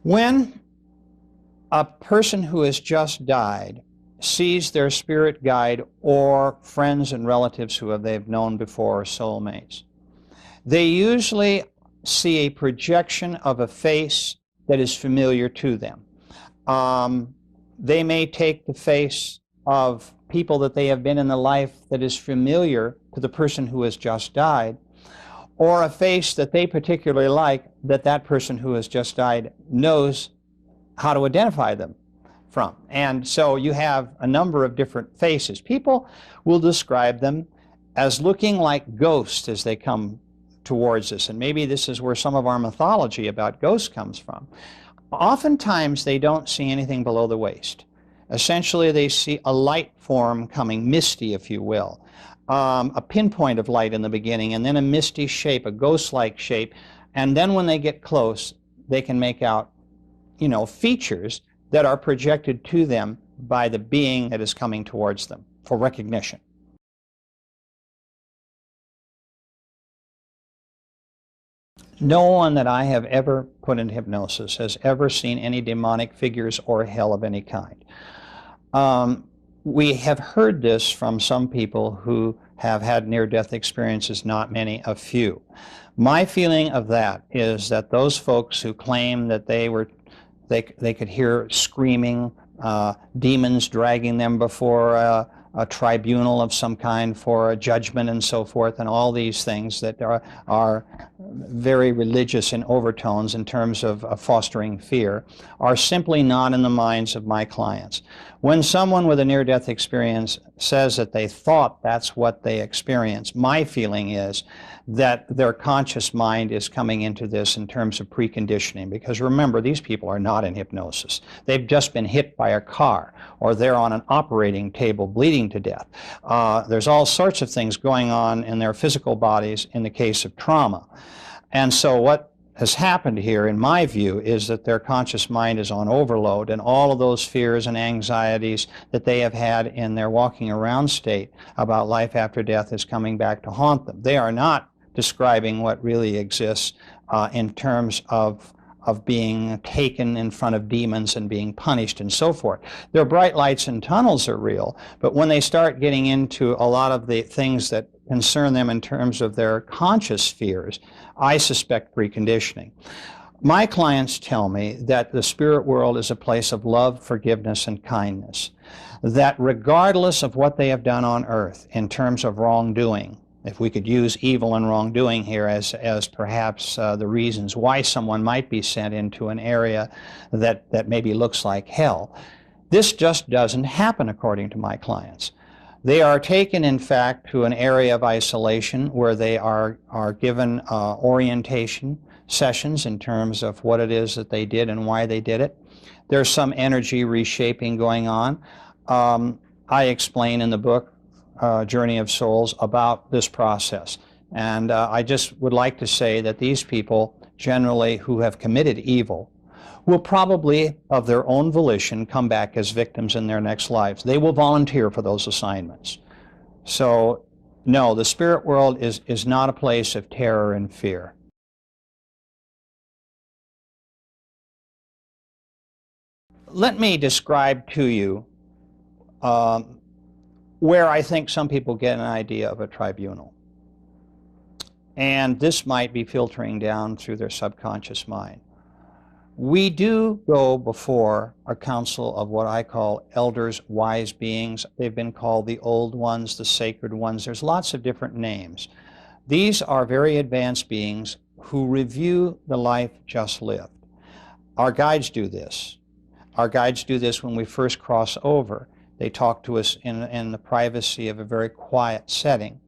When a person who has just died sees their spirit guide or friends and relatives who they've known before, or soulmates, they usually see a projection of a face that is familiar to them. They may take the face of people that they have been in the life that is familiar to the person who has just died, or a face that they particularly like that that person who has just died knows how to identify them from. And so you have a number of different faces. People will describe them as looking like ghosts as they come towards us, and maybe this is where some of our mythology about ghosts comes from. Oftentimes they don't see anything below the waist. Essentially they see a light form coming, misty if you will, a pinpoint of light in the beginning, and then a misty shape, a ghost-like shape, and then when they get close they can make out, you know, features that are projected to them by the being that is coming towards them for recognition. No one that I have ever put in hypnosis has ever seen any demonic figures or hell of any kind. We have heard this from some people who have had near-death experiences, not many, a few. My feeling of that is that those folks who claim that they could hear screaming, demons dragging them before a tribunal of some kind for a judgment and so forth, and all these things that are very religious in overtones in terms of fostering fear, are simply not in the minds of my clients. When someone with a near-death experience says that they thought that's what they experienced, my feeling is that their conscious mind is coming into this in terms of preconditioning, because remember, these people are not in hypnosis. They've just been hit by a car, or they're on an operating table bleeding to death. There's all sorts of things going on in their physical bodies in the case of trauma. And so what has happened here, in my view, is that their conscious mind is on overload, and all of those fears and anxieties that they have had in their walking around state about life after death is coming back to haunt them. They are not describing what really exists in terms of being taken in front of demons and being punished and so forth. Their bright lights and tunnels are real, but when they start getting into a lot of the things that concern them in terms of their conscious fears, I suspect preconditioning. My clients tell me that the spirit world is a place of love, forgiveness, and kindness. That regardless of what they have done on earth in terms of wrongdoing, if we could use evil and wrongdoing here as perhaps the reasons why someone might be sent into an area that maybe looks like hell, this just doesn't happen according to my clients. They are taken, in fact, to an area of isolation where they are given orientation sessions in terms of what it is that they did and why they did it. There's some energy reshaping going on. I explain in the book, Journey of Souls, about this process. And I just would like to say that these people, generally, who have committed evil, will probably, of their own volition, come back as victims in their next lives. They will volunteer for those assignments. So, no, the spirit world is not a place of terror and fear. Let me describe to you where I think some people get an idea of a tribunal. And this might be filtering down through their subconscious mind. We do go before a council of what I call elders, wise beings. They've been called the old ones, the sacred ones. There's lots of different names. These are very advanced beings who review the life just lived. Our guides do this. Our guides do this when we first cross over. They talk to us in the privacy of a very quiet setting.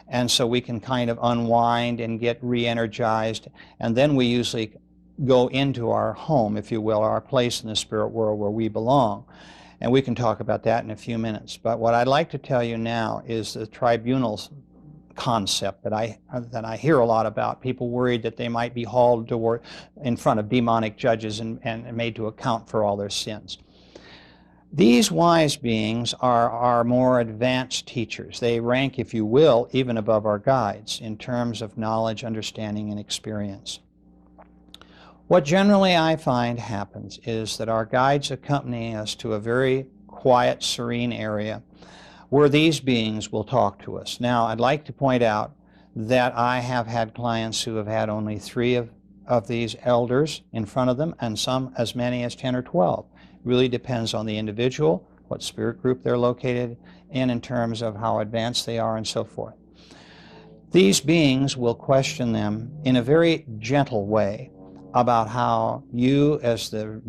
And so we can kind of unwind and get re-energized. And then we usually go into our home, if you will, our place in the spirit world where we belong. And we can talk about that in a few minutes. But what I'd like to tell you now is the tribunals concept that I hear a lot about. People worried that they might be hauled in front of demonic judges and made to account for all their sins. These wise beings are more advanced teachers. They rank, if you will, even above our guides in terms of knowledge, understanding, and experience. What generally I find happens is that our guides accompany us to a very quiet, serene area where these beings will talk to us. Now, I'd like to point out that I have had clients who have had only 3 of these elders in front of them, and some as many as 10 or 12. It really depends on the individual, what spirit group they're located in terms of how advanced they are and so forth. These beings will question them in a very gentle way about how you, as the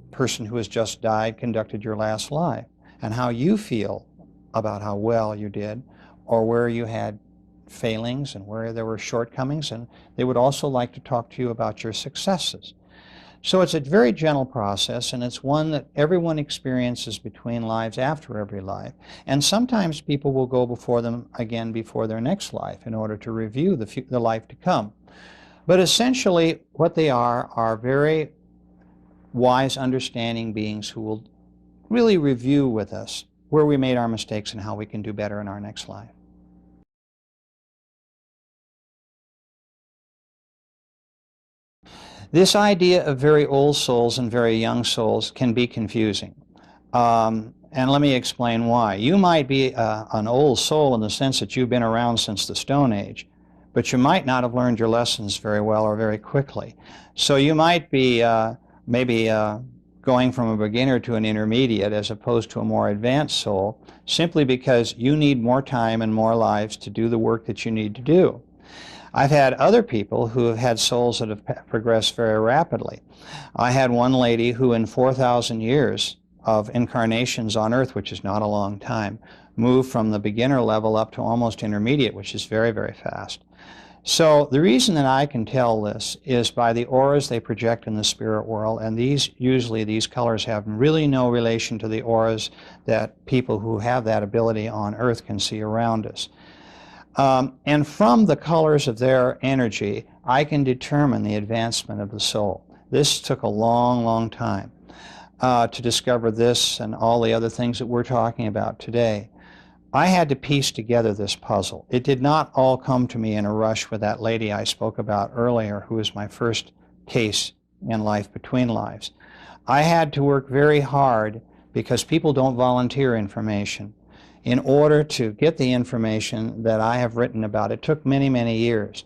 person who has just died, conducted your last life, and how you feel about how well you did, or where you had failings and where there were shortcomings, and they would also like to talk to you about your successes. So it's a very gentle process, and it's one that everyone experiences between lives after every life. And sometimes people will go before them again before their next life in order to review the life to come. But essentially what they are very wise, understanding beings who will really review with us where we made our mistakes and how we can do better in our next life. This idea of very old souls and very young souls can be confusing. And let me explain why. You might be an old soul in the sense that you've been around since the Stone Age, but you might not have learned your lessons very well or very quickly. So you might be maybe going from a beginner to an intermediate as opposed to a more advanced soul, simply because you need more time and more lives to do the work that you need to do. I've had other people who have had souls that have progressed very rapidly. I had one lady who in 4,000 years of incarnations on Earth, which is not a long time, moved from the beginner level up to almost intermediate, which is very, very fast. So the reason that I can tell this is by the auras they project in the spirit world, and usually these colors have really no relation to the auras that people who have that ability on Earth can see around us. And from the colors of their energy, I can determine the advancement of the soul. This took a long, long time to discover this and all the other things that we're talking about today. I had to piece together this puzzle. It did not all come to me in a rush with that lady I spoke about earlier, who was my first case in Life Between Lives. I had to work very hard because people don't volunteer information. In order to get the information that I have written about, it took many, many years.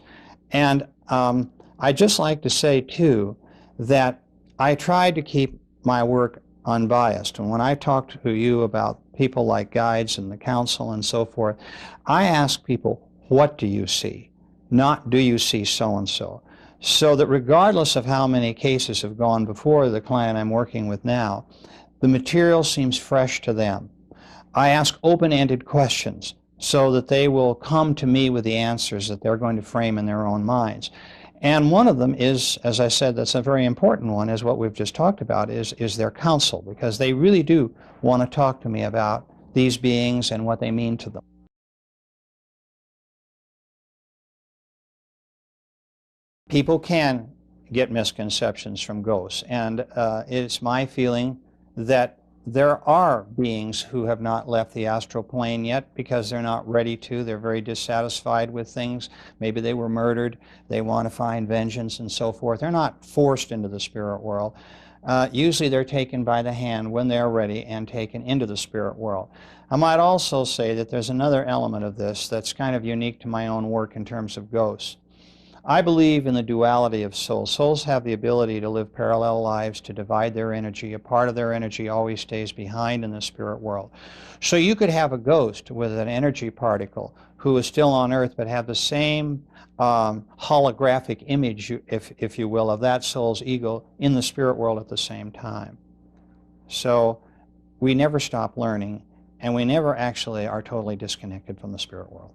And I'd just like to say, too, that I tried to keep my work unbiased. And when I talk to you about people like guides and the council and so forth, I ask people, what do you see? Not, do you see so-and-so? So that regardless of how many cases have gone before the client I'm working with now, the material seems fresh to them. I ask open-ended questions so that they will come to me with the answers that they're going to frame in their own minds. And one of them is, as I said, that's a very important one, is what we've just talked about, is their counsel, because they really do want to talk to me about these beings and what they mean to them. People can get misconceptions from ghosts, and it's my feeling that there are beings who have not left the astral plane yet because they're not ready to. They're very dissatisfied with things. Maybe they were murdered. They want to find vengeance and so forth. They're not forced into the spirit world. Usually they're taken by the hand when they're ready and taken into the spirit world. I might also say that there's another element of this that's kind of unique to my own work in terms of ghosts. I believe in the duality of souls. Souls have the ability to live parallel lives, to divide their energy. A part of their energy always stays behind in the spirit world. So you could have a ghost with an energy particle who is still on Earth but have the same holographic image, if you will, of that soul's ego in the spirit world at the same time. So we never stop learning, and we never actually are totally disconnected from the spirit world.